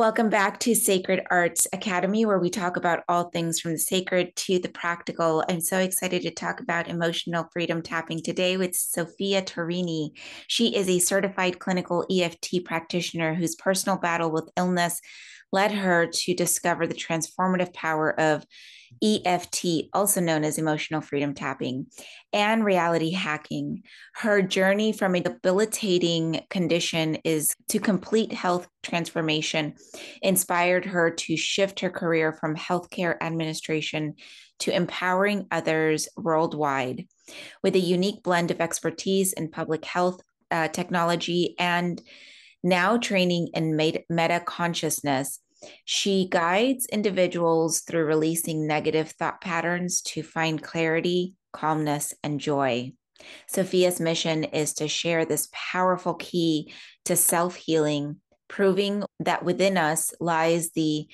Welcome back to Sacred Arts Academy, where we talk about all things from the sacred to the practical. I'm so excited to talk about emotional freedom tapping today with Sophia Torrini. She is a certified clinical EFT practitioner whose personal battle with illness led her to discover the transformative power of EFT, also known as emotional freedom tapping, and reality hacking. Her journey from a debilitating condition is to complete health transformation inspired her to shift her career from healthcare administration to empowering others worldwide. With a unique blend of expertise in public health, technology, and now training in meta consciousness, she guides individuals through releasing negative thought patterns to find clarity, calmness, and joy. Sophia's mission is to share this powerful key to self-healing, proving that within us lies the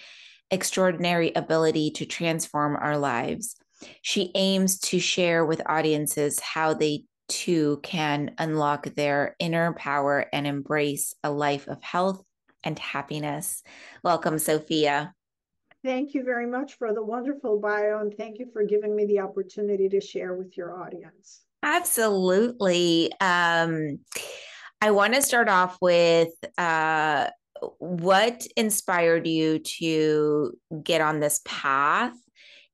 extraordinary ability to transform our lives. She aims to share with audiences how they too can unlock their inner power and embrace a life of health and happiness. Welcome, Sophia. Thank you very much for the wonderful bio, and thank you for giving me the opportunity to share with your audience. Absolutely. I want to start off with what inspired you to get on this path,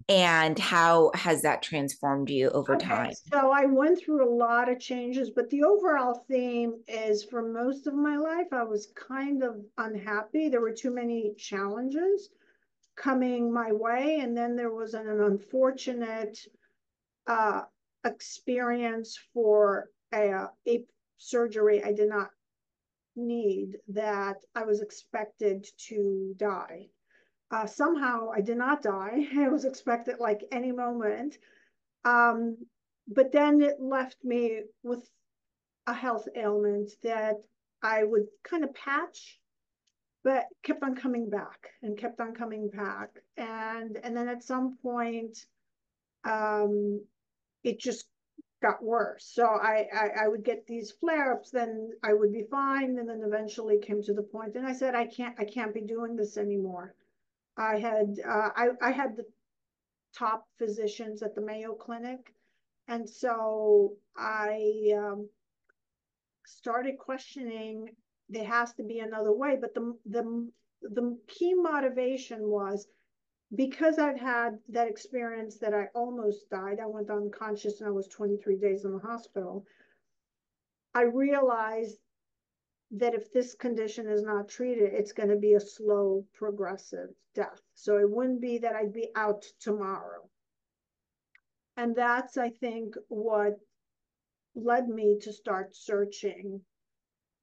and how has that transformed you over time? So I went through a lot of changes, but the overall theme is for most of my life, I was kind of unhappy. There were too many challenges coming my way. And then there was an unfortunate experience for a surgery I did not need, that I was expected to die. Somehow I did not die. I was expected like any moment. But then it left me with a health ailment that I would kind of patch, but kept on coming back and kept on coming back. And then at some point, it just got worse. So I would get these flare-ups, then I would be fine, and then eventually came to the point, and I said, I can't be doing this anymore. I had the top physicians at the Mayo Clinic, and so I started questioning. There has to be another way. But the key motivation was, because I've had that experience that I almost died. I went unconscious and I was 23 days in the hospital. I realized that if this condition is not treated, it's going to be a slow, progressive death. So it wouldn't be that I'd be out tomorrow. And that's, I think, what led me to start searching,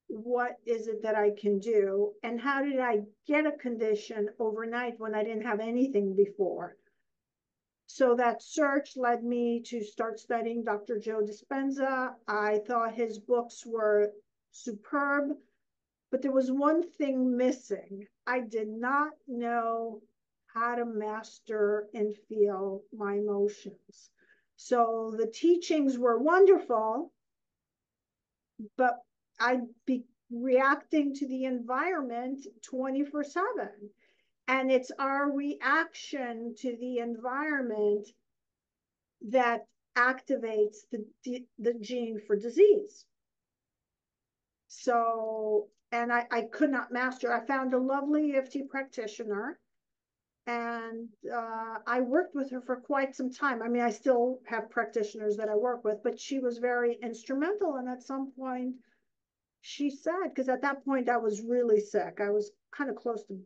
what is it that I can do? And how did I get a condition overnight when I didn't have anything before? So that search led me to start studying Dr. Joe Dispenza. I thought his books were superb, but there was one thing missing. I did not know how to master and feel my emotions. So the teachings were wonderful, but I'd be reacting to the environment 24/7. And it's our reaction to the environment that activates the gene for disease. So, and I could not master. I found a lovely EFT practitioner, and I worked with her for quite some time. I mean, I still have practitioners that I work with, but she was very instrumental. And at some point, she said, because at that point I was really sick, I was kind of close to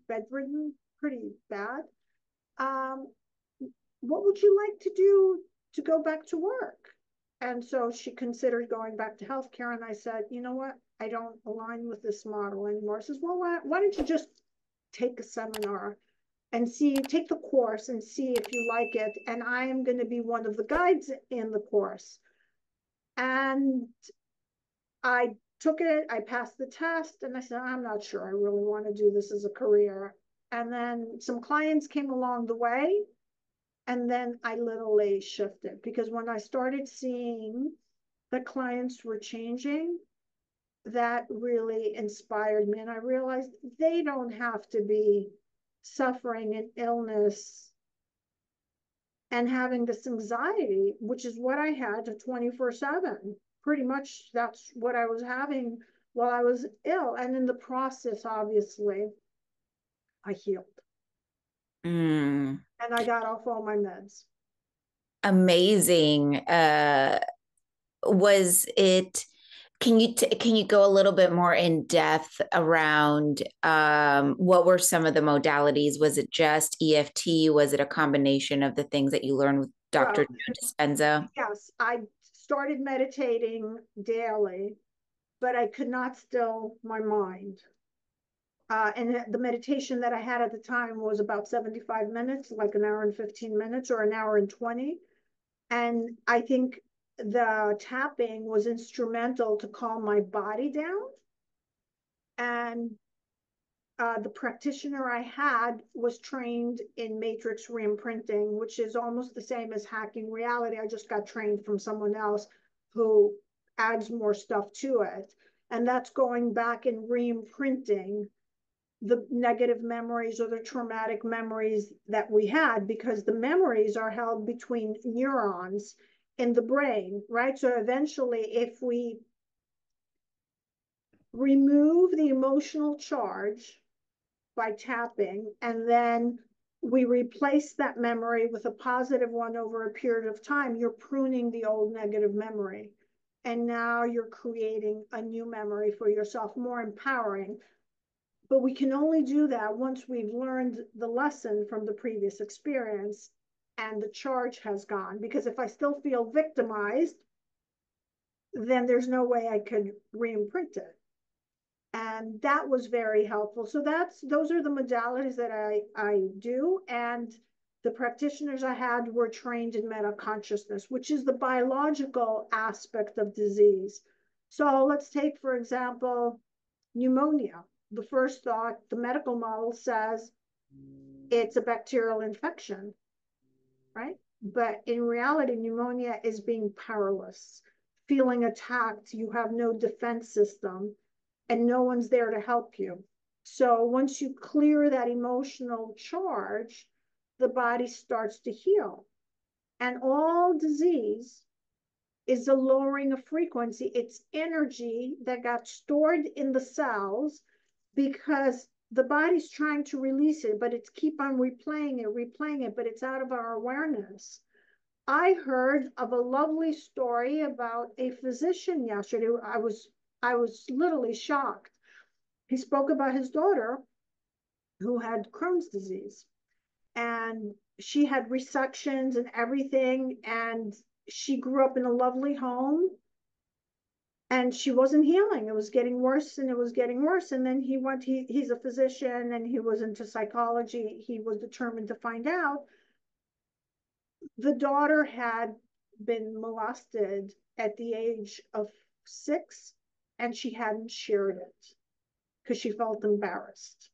bedridden, pretty bad. Um, what would you like to do to go back to work? And so she considered going back to healthcare. And I said, you know what? I don't align with this model anymore. She says, well, why don't you just take a seminar and take the course and see if you like it. And I am going to be one of the guides in the course. And I took it, I passed the test, and I said, I'm not sure I really want to do this as a career. And then some clients came along the way, and then I literally shifted, because when I started seeing the clients were changing, that really inspired me. And I realized they don't have to be suffering an illness and having this anxiety, which is what I had to 24/7. Pretty much that's what I was having while I was ill. And in the process, obviously, I healed. Mm, And I got off all my meds. amazing. Was it, can you go a little bit more in depth around what were some of the modalities? Was it just EFT? Was it a combination of the things that you learned with Dr. Well, Joe Dispenza? yes, I started meditating daily, but I could not still my mind. And the meditation that I had at the time was about 75 minutes, like an hour and 15 minutes or an hour and 20. And I think the tapping was instrumental to calm my body down. And the practitioner I had was trained in matrix reimprinting, which is almost the same as hacking reality. I just got trained from someone else who adds more stuff to it. And that's going back and reimprinting the negative memories or the traumatic memories that we had, because the memories are held between neurons in the brain, right? So eventually, if we remove the emotional charge by tapping, and then we replace that memory with a positive one over a period of time, you're pruning the old negative memory. And now you're creating a new memory for yourself, more empowering. But we can only do that once we've learned the lesson from the previous experience and the charge has gone. Because if I still feel victimized, then there's no way I could reimprint it. And that was very helpful. So those are the modalities that I do. And the practitioners I had were trained in meta consciousness, which is the biological aspect of disease. So let's take, for example, pneumonia. The first thought, the medical model says it's a bacterial infection, right? But in reality, pneumonia is being powerless, feeling attacked. You have no defense system and no one's there to help you. So once you clear that emotional charge, the body starts to heal. And all disease is a lowering of frequency. It's energy that got stored in the cells because the body's trying to release it, but it's keep on replaying it, but it's out of our awareness. I heard of a lovely story about a physician yesterday. I was literally shocked. He spoke about his daughter who had Crohn's disease, and she had resections and everything, and she grew up in a lovely home, and she wasn't healing. It was getting worse and it was getting worse. And then he's a physician and he was into psychology. He was determined to find out. The daughter had been molested at the age of 6, and she hadn't shared it because she felt embarrassed.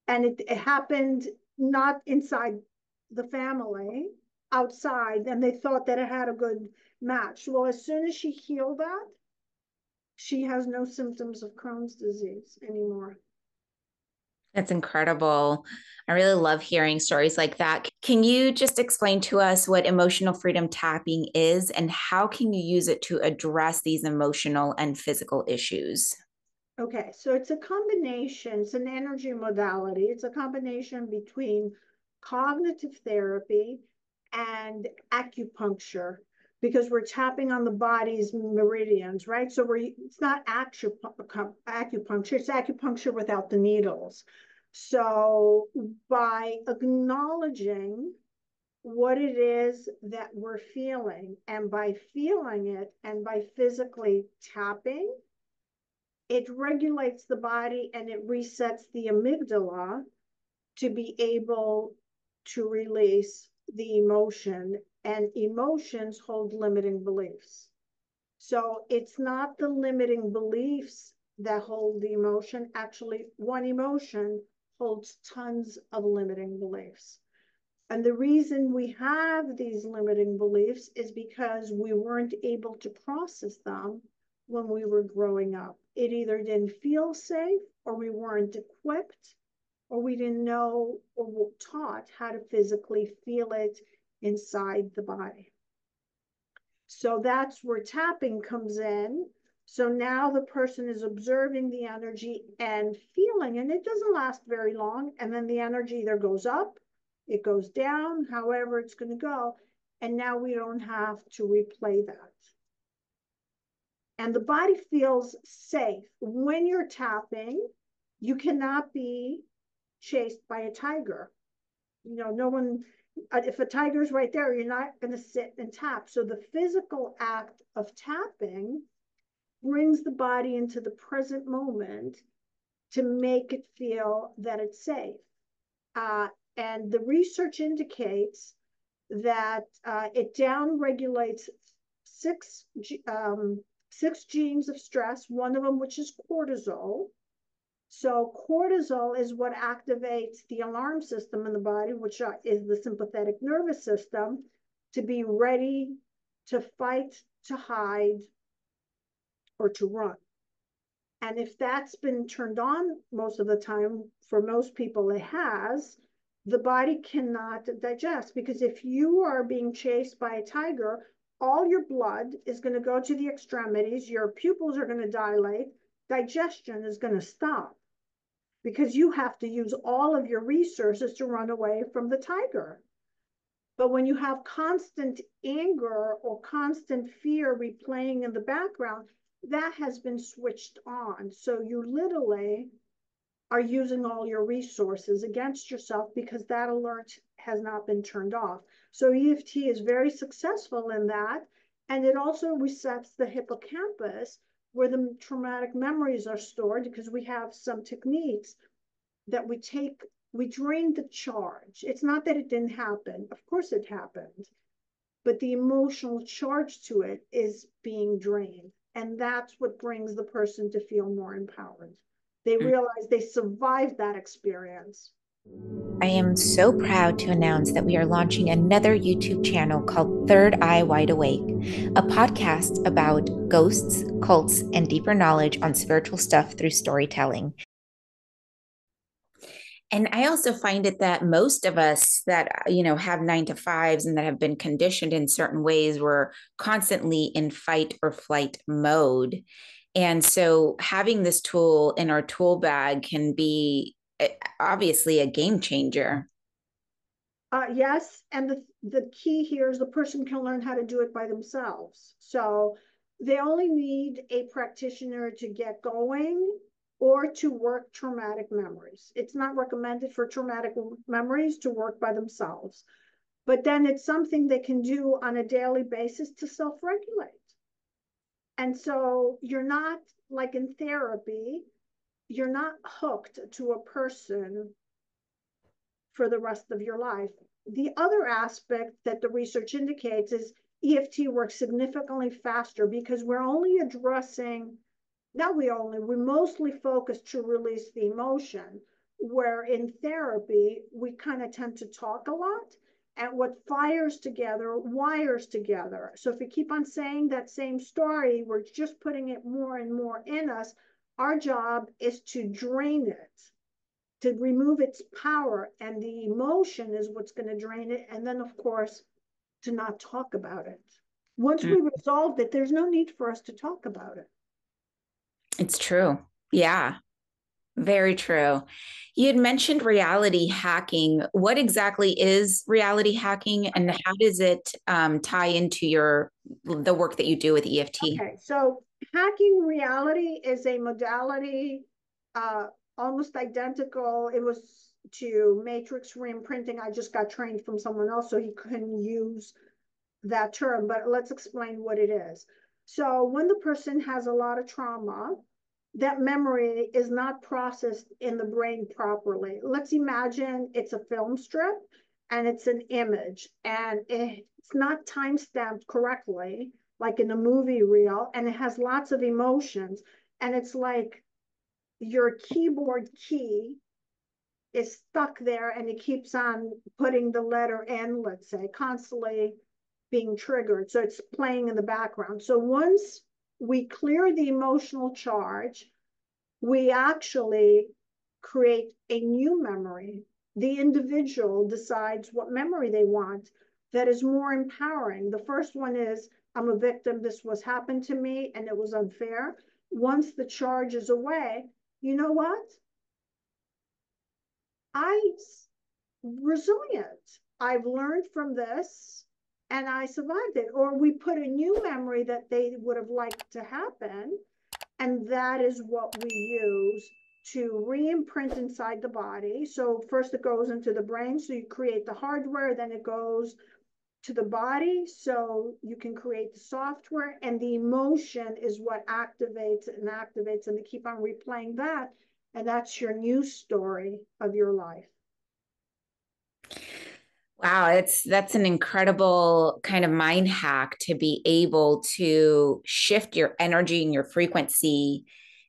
And it happened not inside the family, outside, and they thought that it had a good match. Well, as soon as she healed that, she has no symptoms of Crohn's disease anymore. That's incredible. I really love hearing stories like that. Can you just explain to us what emotional freedom tapping is and how can you use it to address these emotional and physical issues? Okay, so it's a combination, it's an energy modality. It's a combination between cognitive therapy and acupuncture, because we're tapping on the body's meridians, right? So it's not acupuncture, it's acupuncture without the needles. So by acknowledging what it is that we're feeling, and by feeling it and by physically tapping, it regulates the body and it resets the amygdala to be able to release the emotion. And emotions hold limiting beliefs. So it's not the limiting beliefs that hold the emotion. Actually, one emotion holds tons of limiting beliefs. And the reason we have these limiting beliefs is because we weren't able to process them when we were growing up. it either didn't feel safe, or we weren't equipped, or we didn't know or were taught how to physically feel it inside the body. So that's where tapping comes in. So now the person is observing the energy and feeling, and it doesn't last very long. And then the energy either goes up, it goes down, however it's going to go. And now we don't have to replay that. And the body feels safe. When you're tapping, you cannot be chased by a tiger. You know, no one, if a tiger's right there, you're not going to sit and tap. So the physical act of tapping brings the body into the present moment to make it feel that it's safe. And the research indicates that it downregulates six genes of stress, one of them which is cortisol. So cortisol is what activates the alarm system in the body, which is the sympathetic nervous system, to be ready to fight, to hide, or to run. And if that's been turned on most of the time, for most people it has, the body cannot digest. Because if you are being chased by a tiger, all your blood is going to go to the extremities, your pupils are going to dilate, digestion is going to stop, because you have to use all of your resources to run away from the tiger. But when you have constant anger or constant fear replaying in the background, that has been switched on. So you literally are using all your resources against yourself because that alert has not been turned off. So EFT is very successful in that. And it also resets the hippocampus, where the traumatic memories are stored, because we have some techniques that we drain the charge. It's not that it didn't happen. Of course it happened. But the emotional charge to it is being drained. And that's what brings the person to feel more empowered. They realize they survived that experience. I am so proud to announce that we are launching another YouTube channel called Third Eye Wide Awake, a podcast about ghosts, cults, and deeper knowledge on spiritual stuff through storytelling. And I also find it that most of us that, have 9 to 5s and that have been conditioned in certain ways, we're constantly in fight or flight mode. And so having this tool in our tool bag can be obviously a game changer. Yes, and the key here is the person can learn how to do it by themselves. So they only need a practitioner to get going or to work traumatic memories. It's not recommended for traumatic memories to work by themselves, but then it's something they can do on a daily basis to self-regulate. And so you're not, like in therapy, you're not hooked to a person for the rest of your life. The other aspect that the research indicates is EFT works significantly faster, because we're only addressing, we mostly focus to release the emotion, where in therapy, we kind of tend to talk a lot. And what fires together, wires together. So if we keep on saying that same story, we're just putting it more and more in us. Our job is to drain it, to remove its power, and the emotion is what's going to drain it. And then, of course, to not talk about it. Once we resolved it, there's no need for us to talk about it. It's true. Yeah, very true. You had mentioned reality hacking. What exactly is reality hacking, and how does it tie into the work that you do with EFT? Okay, so hacking reality is a modality almost identical. It was to matrix reimprinting. I just got trained from someone else, so he couldn't use that term, but let's explain what it is. So when the person has a lot of trauma, that memory is not processed in the brain properly. Let's imagine it's a film strip and it's an image, and it's not time-stamped correctly, like in a movie reel, and it has lots of emotions. And it's like your keyboard key is stuck there, and it keeps on putting the letter N, let's say, constantly being triggered. So it's playing in the background. So once we clear the emotional charge, we actually create a new memory. The individual decides what memory they want that is more empowering. The first one is, I'm a victim, this was happened to me, and it was unfair. Once the charge is away, you know what? I resilient. I've learned from this and I survived it. Or we put a new memory that they would have liked to happen, and that is what we use to re-imprint inside the body. So first it goes into the brain, so you create the hardware, then it goes to the body, so you can create the software, and the emotion is what activates and they keep on replaying that, and that's your new story of your life. Wow, that's an incredible kind of mind hack to be able to shift your energy and your frequency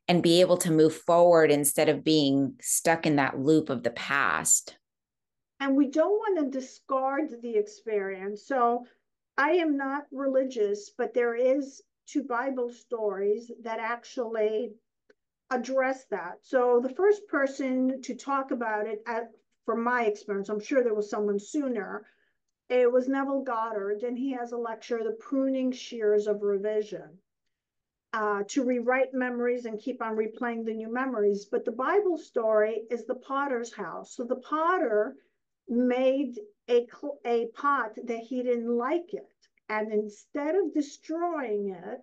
and be able to move forward instead of being stuck in that loop of the past. And we don't want to discard the experience. So I am not religious, but there is two Bible stories that actually address that. So the first person to talk about it, from my experience, I'm sure there was someone sooner, it was Neville Goddard, and he has a lecture, The Pruning Shears of Revision, to rewrite memories and keep on replaying the new memories. But the Bible story is the potter's house. So the potter made a pot that he didn't like it. And instead of destroying it,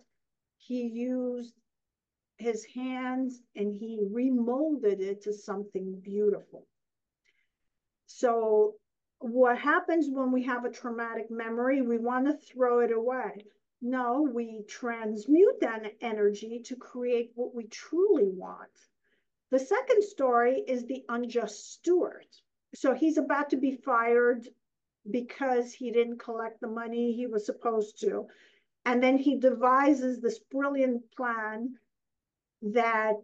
he used his hands and he remolded it to something beautiful. So what happens when we have a traumatic memory? We want to throw it away. No, we transmute that energy to create what we truly want. The second story is the unjust steward. So he's about to be fired because he didn't collect the money he was supposed to. And then he devises this brilliant plan that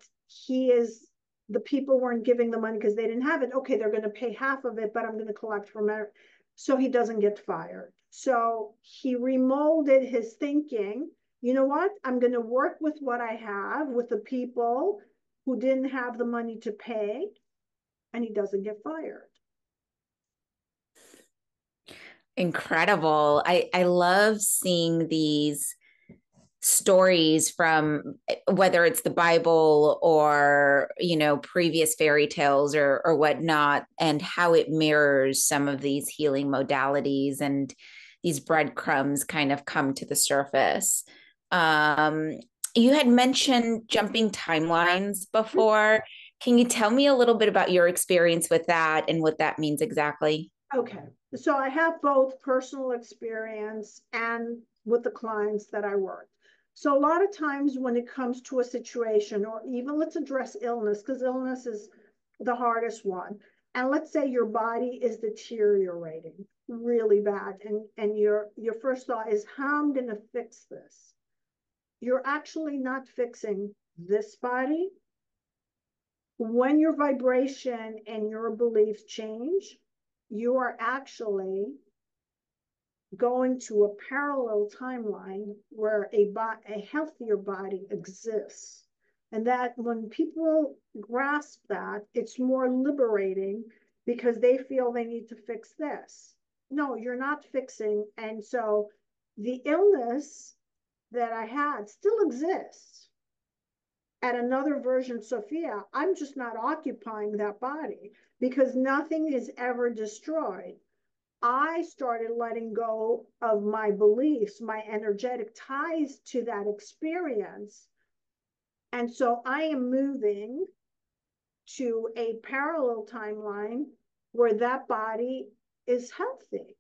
the people weren't giving the money because they didn't have it. Okay, they're going to pay half of it, but I'm going to collect from it. So he doesn't get fired. So he remolded his thinking. You know what? I'm going to work with what I have with the people who didn't have the money to pay, and he doesn't get fired. Incredible. I love seeing these stories from whether it's the Bible or, previous fairy tales or whatnot, and how it mirrors some of these healing modalities and these breadcrumbs kind of come to the surface. Um, you had mentioned jumping timelines before. Can you tell me a little bit about your experience with that and what that means exactly? Okay. So I have both personal experience and with the clients that I work. So a lot of times when it comes to a situation, or even let's address illness, because illness is the hardest one. And let's say your body is deteriorating really bad, and your first thought is, how am I going to fix this? You're actually not fixing this body. When your vibration and your beliefs change, you are actually going to a parallel timeline where a healthier body exists. And that when people grasp that, it's more liberating because they feel they need to fix this. No, you're not fixing. And so the illness that I had still exists at another version, Sophia. I'm just not occupying that body because nothing is ever destroyed. I started letting go of my beliefs, my energetic ties to that experience. And so I am moving to a parallel timeline where that body is healthy.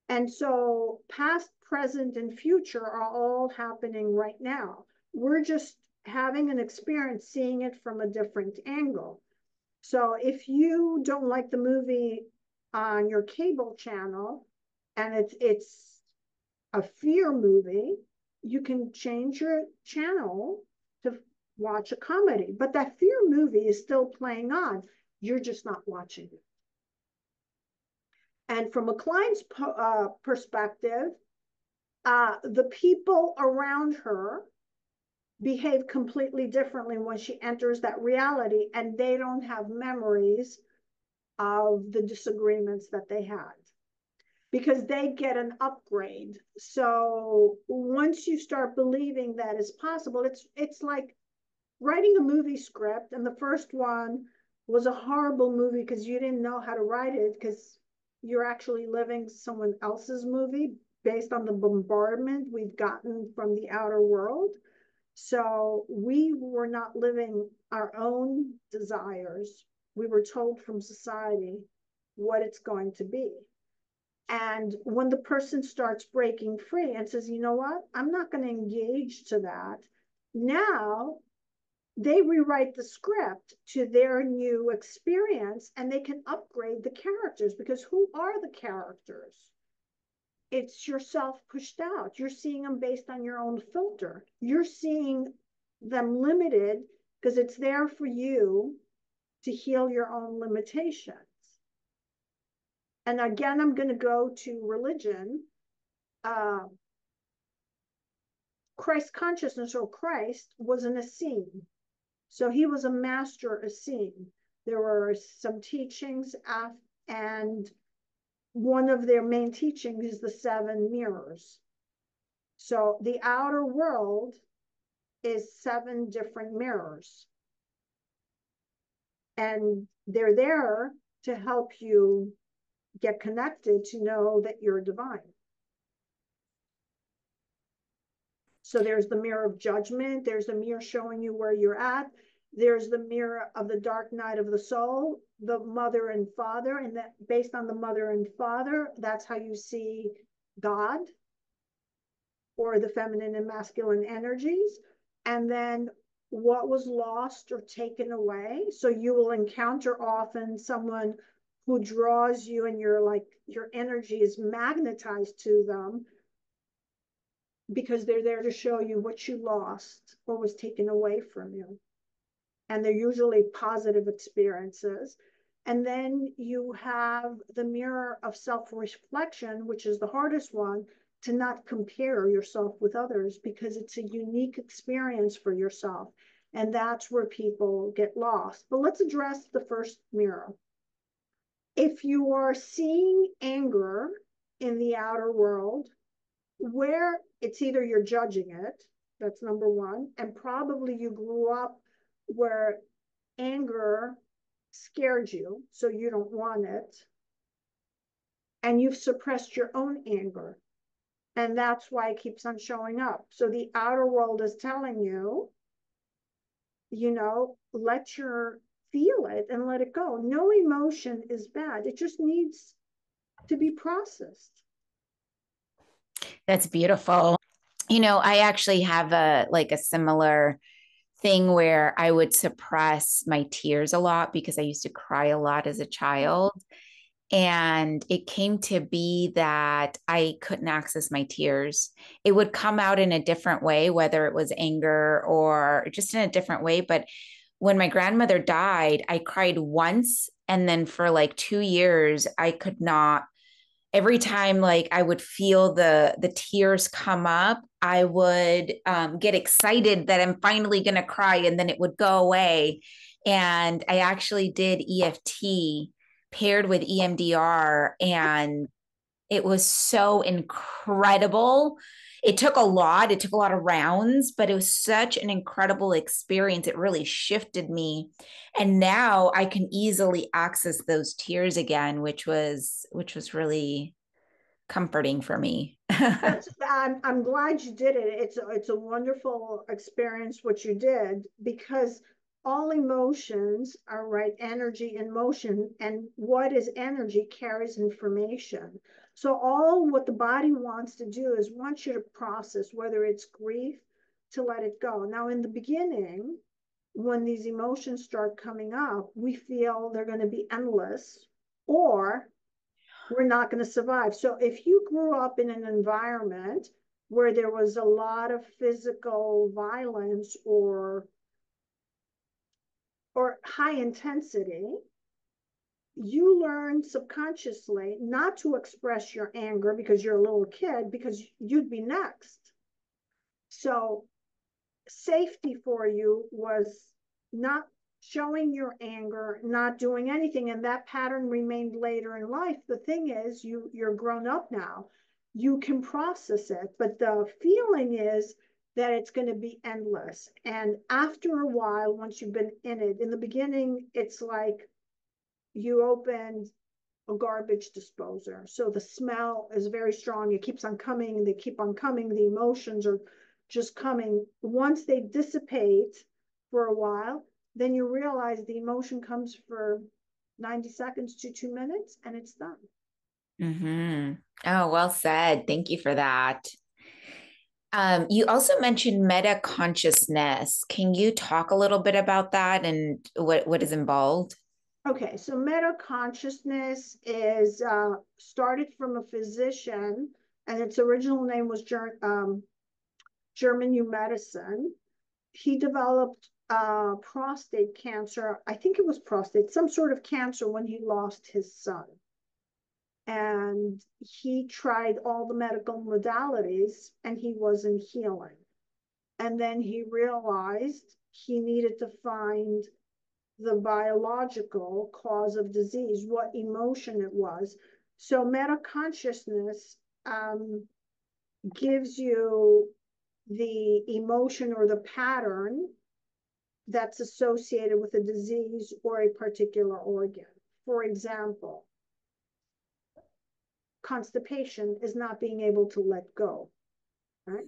And so past, present, and future are all happening right now. We're just having an experience, seeing it from a different angle. So if you don't like the movie on your cable channel and it's a fear movie, you can change your channel to watch a comedy. But that fear movie is still playing on. You're just not watching it. And from a client's perspective, the people around her behave completely differently when she enters that reality, and they don't have memories of the disagreements that they had because they get an upgrade. So once you start believing that is possible, it's like writing a movie script, and the first one was a horrible movie because you didn't know how to write it because you're actually living someone else's movie based on the bombardment we've gotten from the outer world. So we were not living our own desires. We were told from society what it's going to be. And when the person starts breaking free and says, you know what, I'm not going to engage to that, now they rewrite the script to their new experience, and they can upgrade the characters, because who are the characters? It's yourself pushed out. You're seeing them based on your own filter. You're seeing them limited because it's there for you to heal your own limitations. And again, I'm going to go to religion. Christ consciousness, or Christ, was an Essene. So he was a master Essene. There were some teachings, and one of their main teachings is the 7 mirrors. So the outer world is 7 different mirrors. And they're there to help you get connected to know that you're divine. So there's the mirror of judgment. There's the mirror showing you where you're at. There's the mirror of the dark night of the soul, the mother and father. And that based on the mother and father, that's how you see God, or the feminine and masculine energies. And then what was lost or taken away. So you will encounter often someone who draws you, and you're like, your energy is magnetized to them because they're there to show you what you lost or was taken away from you. And they're usually positive experiences. And then you have the mirror of self-reflection, which is the hardest one, to not compare yourself with others because it's a unique experience for yourself. And that's where people get lost. But let's address the first mirror. If you are seeing anger in the outer world, where it's either you're judging it, that's number one, and probably you grew up where anger scared you, so you don't want it, and you've suppressed your own anger, and that's why it keeps on showing up. So the outer world is telling you, let your feel it and let it go. No emotion is bad. It just needs to be processed. That's beautiful. I actually have a similar thing where I would suppress my tears a lot because I used to cry a lot as a child. And it came to be that I couldn't access my tears. It would come out in a different way, whether it was anger or just in a different way. But when my grandmother died, I cried once. And then for like 2 years, I could not. Every time like I would feel the tears come up, I would get excited that I'm finally going to cry, and then it would go away. And I actually did EFT paired with EMDR, and it was so incredible. It took a lot of rounds, but it was such an incredible experience. It really shifted me. And now I can easily access those tears again, which was really comforting for me. I'm glad you did it. It's a wonderful experience what you did, because all emotions are right, energy in motion, and what is energy carries information. So all what the body wants to do is wants you to process, whether it's grief, to let it go. Now in the beginning, when these emotions start coming up, we feel they're going to be endless, or we're not going to survive. So if you grew up in an environment where there was a lot of physical violence or high intensity, you learn subconsciously not to express your anger because you're a little kid, because you'd be next. So safety for you was not showing your anger, not doing anything, and that pattern remained later in life. The thing is, you're grown up now. You can process it, but the feeling is that it's going to be endless. And after a while, once you've been in it, in the beginning, it's like you opened a garbage disposer. So the smell is very strong. It keeps on coming. They keep on coming. The emotions are just coming. Once they dissipate for a while, then you realize the emotion comes for 90 seconds to 2 minutes and it's done. Mm-hmm. Oh, well said. Thank you for that. You also mentioned meta consciousness. Can you talk a little bit about that and what is involved? Okay, so meta consciousness is started from a physician, and its original name was German New Medicine. He developed prostate cancer. I think it was prostate, some sort of cancer when he lost his son. And he tried all the medical modalities and he wasn't healing. And then he realized he needed to find the biological cause of disease, what emotion it was. So meta consciousness gives you the emotion or the pattern that's associated with a disease or a particular organ. For example, constipation is not being able to let go, right?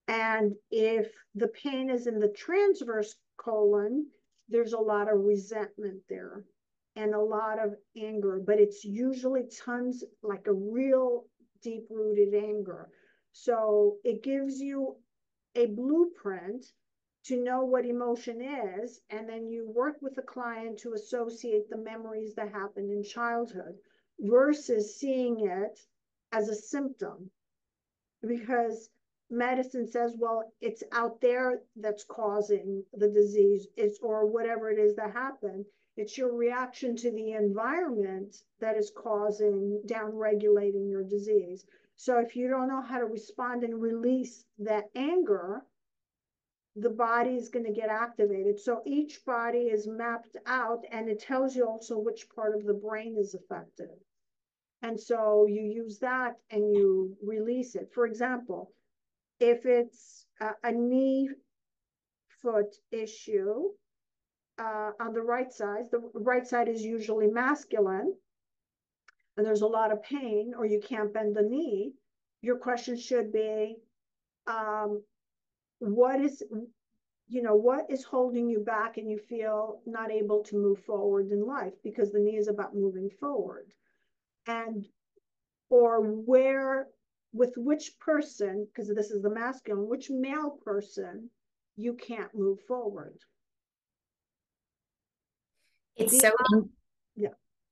And if the pain is in the transverse colon, there's a lot of resentment there and a lot of anger, but it's usually tons, like a real deep rooted anger. So it gives you a blueprint to know what emotion is, and then you work with the client to associate the memories that happened in childhood versus seeing it as a symptom, because medicine says, well, it's out there that's causing the disease, it's or whatever it is that happened. It's your reaction to the environment that is causing down regulating your disease. So if you don't know how to respond and release that anger, the body is going to get activated. So each body is mapped out, and it tells you also which part of the brain is affected. And so you use that and you release it. For example, if it's a knee foot issue on the right side is usually masculine, and there's a lot of pain, or you can't bend the knee, your question should be, what is what is holding you back and you feel not able to move forward in life, because the knee is about moving forward. And or where, with which person, because this is the masculine, which male person you can't move forward. It's The so, yeah,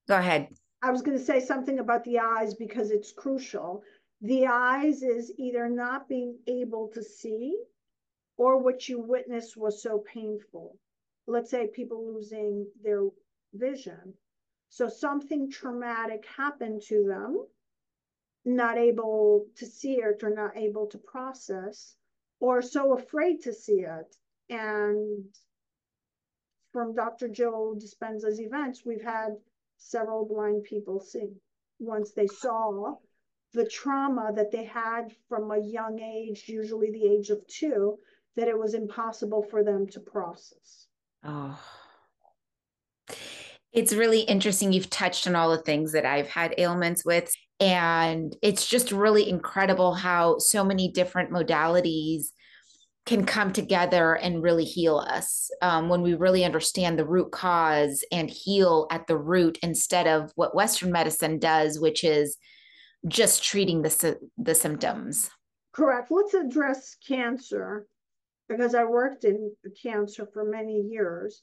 go ahead. I was going to say something about the eyes because it's crucial. The eyes is either not being able to see, or what you witnessed was so painful. Let's say people losing their vision. So something traumatic happened to them, not able to see it or not able to process, or so afraid to see it. And from Dr. Joe Dispenza's events, we've had several blind people see once they saw the trauma that they had from a young age, usually the age of 2, that it was impossible for them to process. Oh, it's really interesting. You've touched on all the things that I've had ailments with. And it's just really incredible how so many different modalities can come together and really heal us when we really understand the root cause and heal at the root instead of what Western medicine does, which is just treating the symptoms. Correct. Let's address cancer, because I worked in cancer for many years.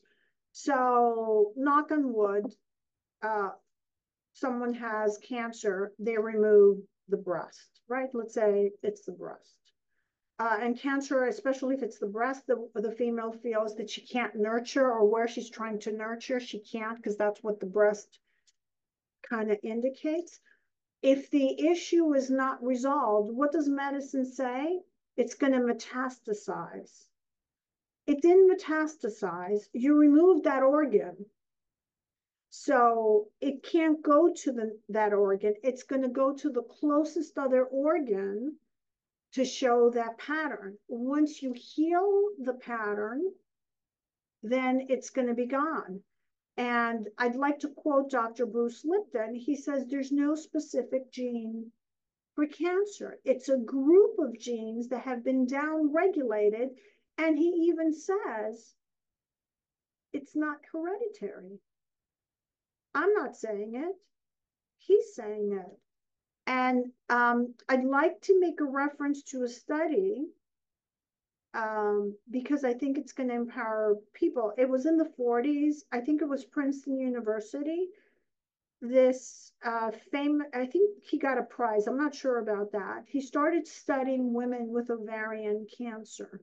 So, knock on wood, uh, someone has cancer, they remove the breast, right? Let's say it's the breast. And cancer, especially if it's the breast, the female feels that she can't nurture, or where she's trying to nurture, she can't, because that's what the breast kind of indicates. If the issue is not resolved, what does medicine say? It's going to metastasize. It didn't metastasize. You removed that organ. So it can't go to that organ. It's going to go to the closest other organ to show that pattern. Once you heal the pattern, then it's going to be gone. And I'd like to quote Dr. Bruce Lipton. He says there's no specific gene for cancer. It's a group of genes that have been downregulated. And he even says it's not hereditary. I'm not saying it. He's saying it. And I'd like to make a reference to a study because I think it's going to empower people. It was in the 40s. I think it was Princeton University. This famous, I think he got a prize. I'm not sure about that. He started studying women with ovarian cancer.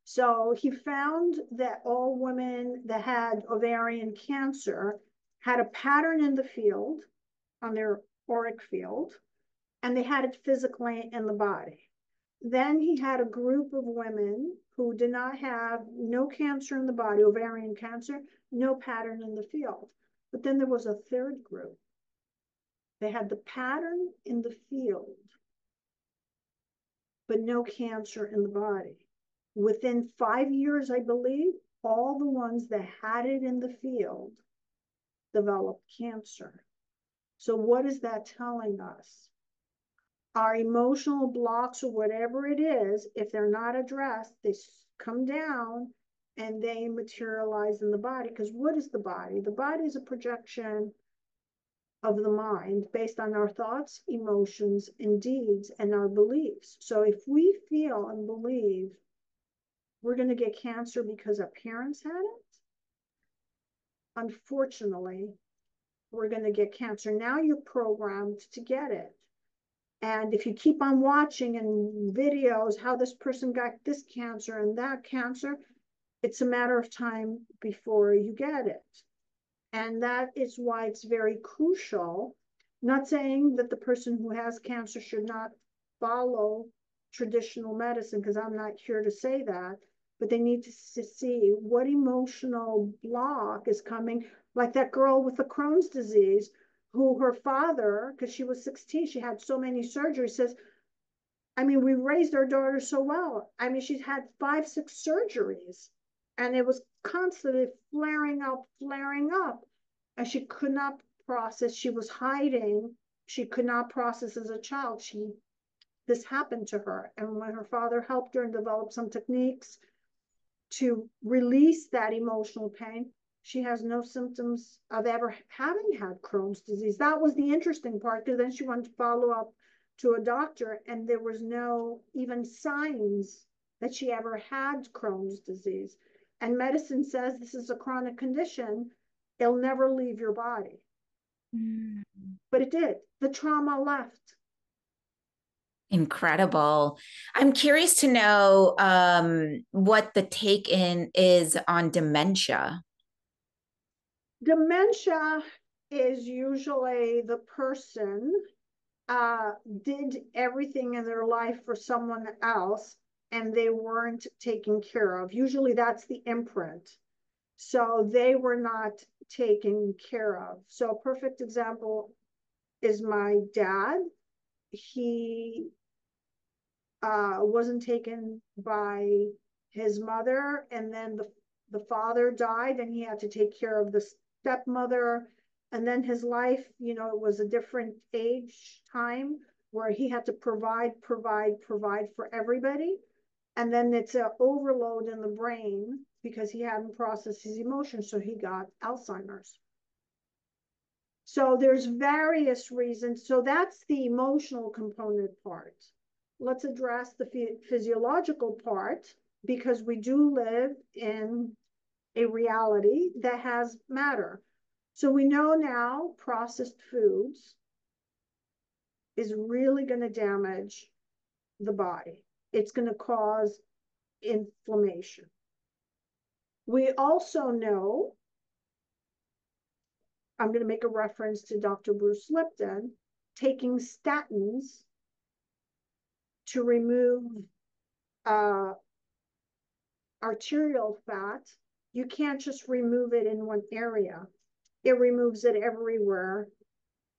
So he found that all women that had ovarian cancer had a pattern in the field, on their auric field, and they had it physically in the body. Then he had a group of women who did not have no cancer in the body, ovarian cancer, no pattern in the field. But then there was a third group. They had the pattern in the field, but no cancer in the body. Within 5 years, I believe, all the ones that had it in the field developed cancer. So what is that telling us? Our emotional blocks or whatever it is, if they're not addressed, they come down and they materialize in the body. Because what is the body? The body is a projection of the mind based on our thoughts, emotions, and deeds and our beliefs. So if we feel and believe we're going to get cancer because our parents had it, unfortunately, we're going to get cancer. Now you're programmed to get it. And if you keep on watching and videos how this person got this cancer and that cancer, it's a matter of time before you get it. And that is why it's very crucial. Not saying that the person who has cancer should not follow traditional medicine, because I'm not here to say that, but they need to see what emotional block is coming. Like that girl with the Crohn's disease, who her father, because she was 16, she had so many surgeries, says, I mean, we raised our daughter so well. I mean, she's had 5, 6 surgeries, and it was constantly flaring up, flaring up. And she could not process. She was hiding. She could not process as a child. This happened to her. And when her father helped her and developed some techniques to release that emotional pain, she has no symptoms of ever having had Crohn's disease. That was the interesting part, because then she wanted to follow up to a doctor, and there was no even signs that she ever had Crohn's disease. And medicine says this is a chronic condition. It'll never leave your body. Mm. But it did. The trauma left. Incredible. I'm curious to know what the take in is on dementia. Dementia is usually the person did everything in their life for someone else and they weren't taken care of. Usually that's the imprint. So they were not taken care of. So a perfect example is my dad. He wasn't taken by his mother, and then the father died, and he had to take care of the stepmother. And then his life, it was a different age time where he had to provide for everybody. And then it's an overload in the brain because he hadn't processed his emotions, so he got Alzheimer's. So there's various reasons. So that's the emotional component part. Let's address the physiological part, because we do live in a reality that has matter. So we know now processed foods is really going to damage the body. It's going to cause inflammation. We also know, I'm going to make a reference to Dr. Bruce Lipton, taking statins to remove arterial fat, you can't just remove it in one area. It removes it everywhere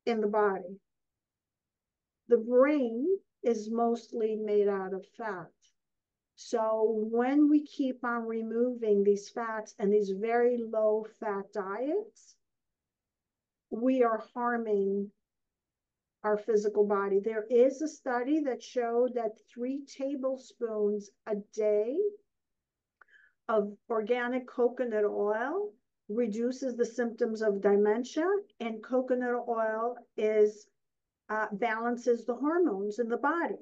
in the body. The brain is mostly made out of fat. So when we keep on removing these fats and these very low fat diets, we are harming our physical body. There is a study that showed that 3 tablespoons a day of organic coconut oil reduces the symptoms of dementia, and coconut oil is balances the hormones in the body.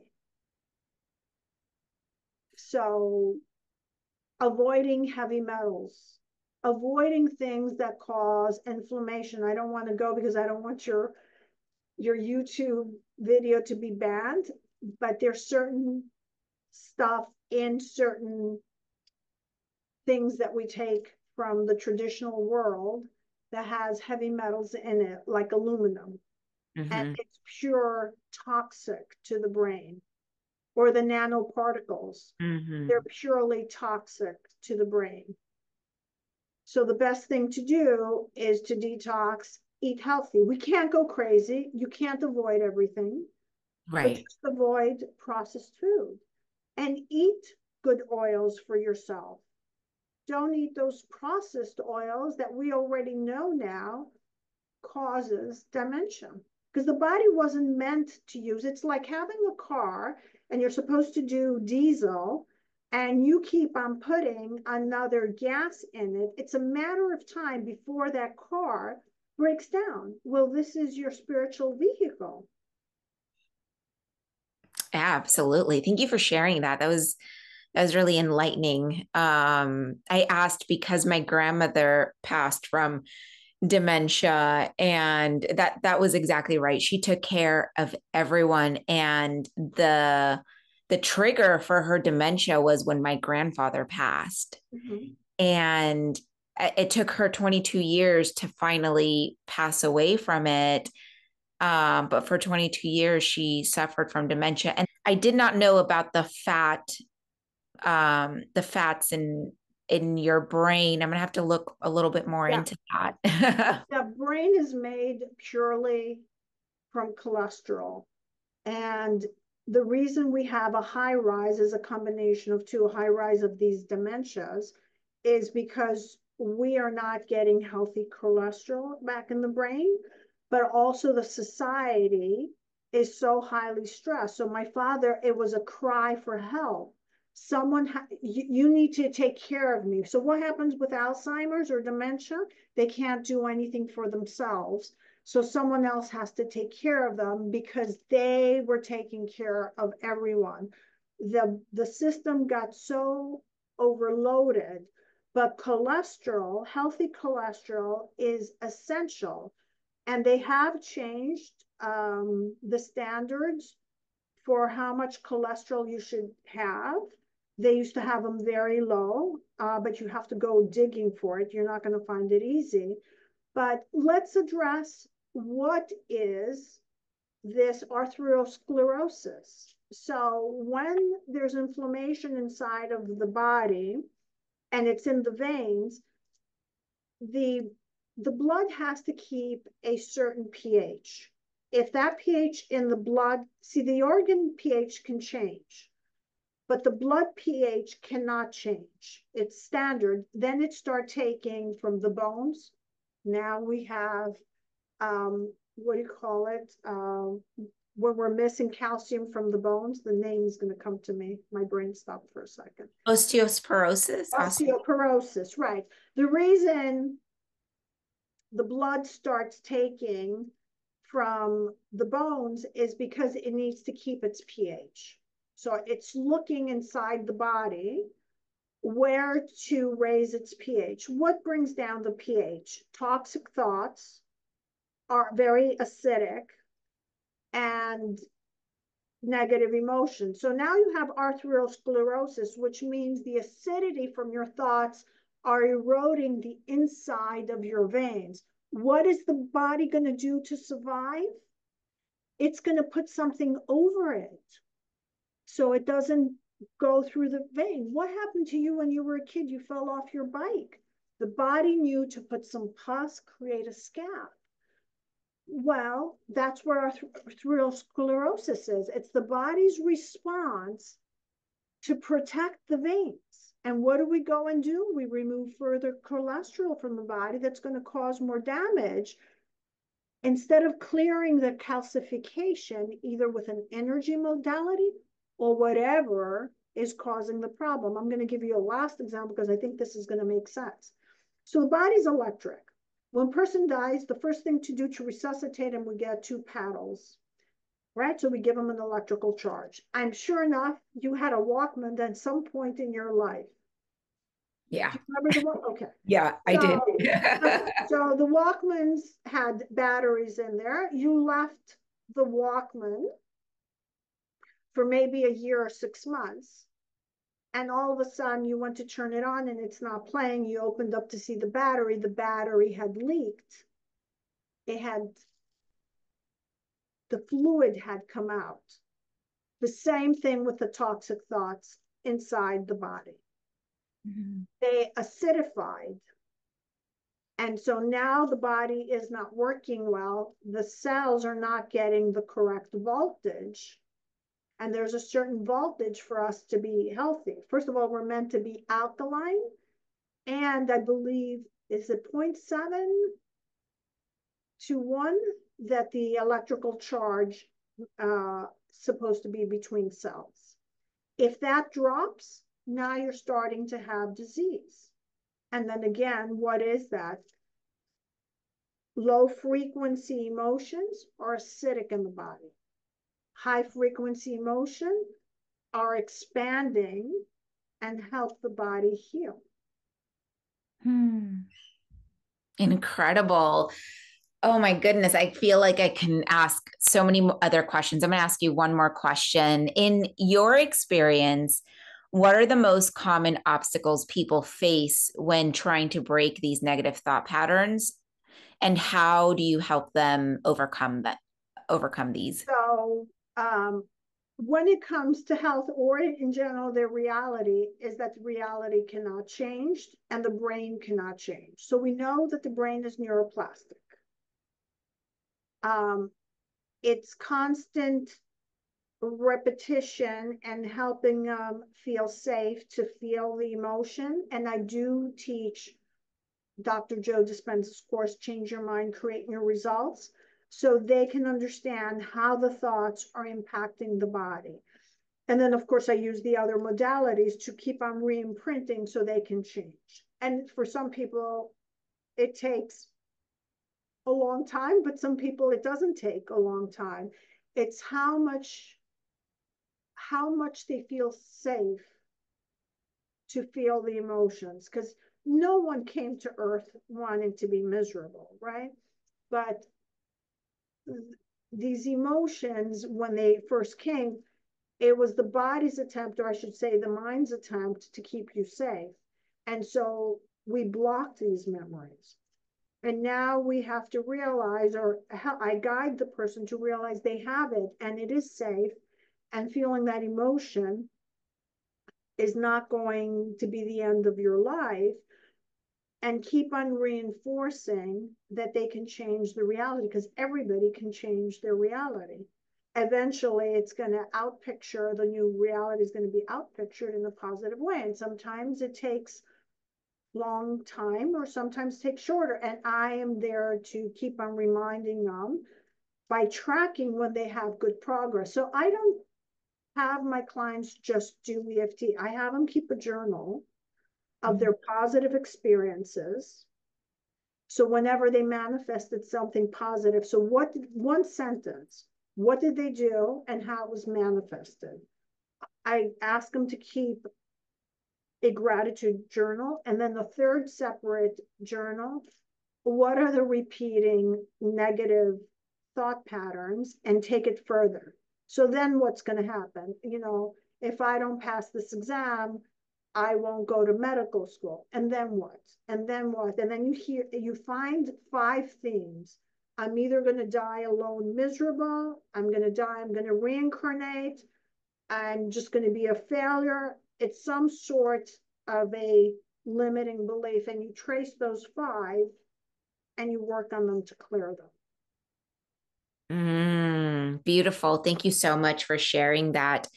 So avoiding heavy metals, avoiding things that cause inflammation. I don't want to go because I don't want your YouTube video to be banned, but there's certain stuff in certain things that we take from the traditional world that has heavy metals in it, like aluminum. And it's pure toxic to the brain. Or the nanoparticles, they're purely toxic to the brain. So the best thing to do is to detox, eat healthy. We can't go crazy. You can't avoid everything, but just avoid processed food and eat good oils for yourself. Don't eat those processed oils that we already know now causes dementia, because the body wasn't meant to use. It's like having a car and you're supposed to do diesel and you keep on putting another gas in it. It's a matter of time before that car breaks down. Well, this is your spiritual vehicle. Absolutely. Thank you for sharing that. That was really enlightening. I asked because my grandmother passed from dementia, and that was exactly right. She took care of everyone, and the trigger for her dementia was when my grandfather passed. And it took her 22 years to finally pass away from it. But for 22 years, she suffered from dementia. And I did not know about the fats in your brain. I'm gonna have to look a little bit more into that. The brain is made purely from cholesterol. And the reason we have a high rise is a combination of two, a high rise of these dementias, is because we are not getting healthy cholesterol back in the brain, but also the society is so highly stressed. So my father, it was a cry for help. Someone, you need to take care of me. So what happens with Alzheimer's or dementia? They can't do anything for themselves. So someone else has to take care of them because they were taking care of everyone. The system got so overloaded, but cholesterol, healthy cholesterol is essential. And they have changed the standards for how much cholesterol you should have. They used to have them very low, but you have to go digging for it. You're not going to find it easy. But let's address what is this arteriosclerosis. So when there's inflammation inside of the body and it's in the veins, the blood has to keep a certain pH. If that pH in the blood, see, the organ pH can change, but the blood pH cannot change. It's standard. Then it starts taking from the bones. Now we have, what do you call it? When we're missing calcium from the bones, the name is going to come to me. My brain stopped for a second. Osteoporosis. Osteoporosis, right. The reason the blood starts taking from the bones is because it needs to keep its pH. So it's looking inside the body where to raise its pH. What brings down the pH? Toxic thoughts are very acidic and negative emotions. So now you have arteriosclerosis, which means the acidity from your thoughts are eroding the inside of your veins. What is the body going to do to survive? It's going to put something over it so it doesn't go through the vein. What happened to you when you were a kid? You fell off your bike. The body knew to put some pus, create a scab. Well, that's where atherosclerosis is. It's the body's response to protect the veins. And what do we go and do? We remove further cholesterol from the body that's going to cause more damage. Instead of clearing the calcification, either with an energy modality or whatever is causing the problem. I'm going to give you a last example because I think this is going to make sense. So the body's electric. When a person dies, the first thing to do to resuscitate him, we get 2 paddles, right? So we give them an electrical charge. I'm sure enough, you had a Walkman at some point in your life. Yeah. Do you remember the one? Okay. Yeah, I did. So the Walkmans had batteries in there. You left the Walkman for maybe a year or 6 months. And all of a sudden you went to turn it on and it's not playing. You opened up to see the battery. The battery had leaked. It had, the fluid had come out. The same thing with the toxic thoughts inside the body. Mm-hmm. They acidified. And so now the body is not working well. The cells are not getting the correct voltage. And there's a certain voltage for us to be healthy. First of all, we're meant to be alkaline. And I believe, is it 0.7 to 1 that the electrical charge supposed to be between cells. If that drops, now you're starting to have disease. And then again, what is that? Low frequency emotions are acidic in the body. High frequency emotion are expanding and help the body heal. Incredible. Oh my goodness. I feel like I can ask so many other questions. I'm going to ask you one more question. In your experience, what are the most common obstacles people face when trying to break these negative thought patterns? And how do you help them overcome these? So, when it comes to health or in general, their reality is that the reality cannot change and the brain cannot change. So we know that the brain is neuroplastic. It's constant repetition and helping them feel safe to feel the emotion. And I do teach Dr. Joe Dispenza's course, Change Your Mind, Create Your Results, so they can understand how the thoughts are impacting the body. And then, of course, I use the other modalities to keep on re-imprinting so they can change. And for some people, it takes a long time, but some people it doesn't take a long time. It's how much they feel safe to feel the emotions, because no one came to earth wanting to be miserable, right? But these emotions, when they first came, it was the body's attempt, or I should say the mind's attempt, to keep you safe. And so we block these memories. And now we have to realize, or I guide the person to realize they have it and it is safe, and feeling that emotion is not going to be the end of your life, and keep on reinforcing that they can change the reality, because everybody can change their reality. Eventually, it's going to outpicture, the new reality is going to be outpictured in a positive way. And sometimes it takes long time, or sometimes takes shorter. And I am there to keep on reminding them by tracking when they have good progress. So I don't have my clients just do EFT. I have them keep a journal of their positive experiences. So whenever they manifested something positive, so one sentence, what did they do and how it was manifested? I ask them to keep a gratitude journal. And then the third separate journal, what are the repeating negative thought patterns, and take it further. So then what's going to happen? If I don't pass this exam, I won't go to medical school. And then what? And then what? And then you find 5 themes. I'm either going to die alone, miserable. I'm going to die. I'm going to reincarnate. I'm just going to be a failure. It's some sort of a limiting belief, and you trace those five and you work on them to clear them. Beautiful. Thank you so much for sharing that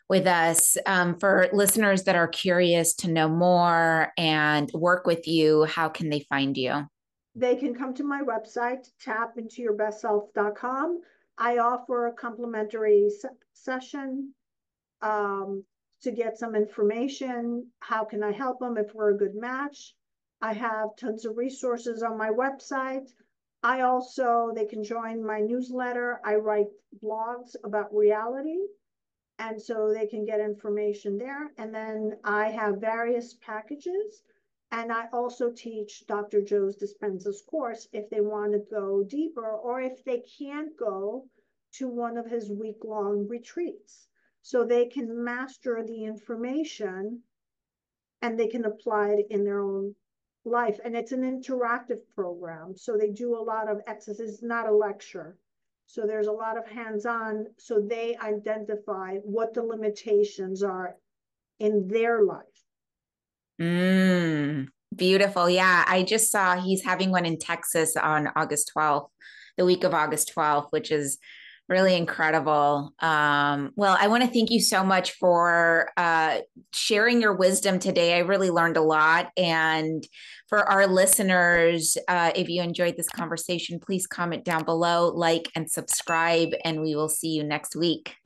with us. For listeners that are curious to know more and work with you, how can they find you? They can come to my website, tapintourbestself.com. I offer a complimentary session to get some information. How can I help them if we're a good match? I have tons of resources on my website. They can join my newsletter. I write blogs about reality, and so they can get information there. And then I have various packages. And I also teach Dr. Joe's Dispenza's course if they want to go deeper, or if they can't go to one of his week-long retreats. So they can master the information and they can apply it in their own life. And it's an interactive program. So they do a lot of exercises, not a lecture. So there's a lot of hands-on. So they identify what the limitations are in their life. Beautiful. Yeah, I just saw he's having one in Texas on August 12th, the week of August 12th, which is really incredible. Well, I want to thank you so much for sharing your wisdom today. I really learned a lot. And for our listeners, if you enjoyed this conversation, please comment down below, like, and subscribe, and we will see you next week.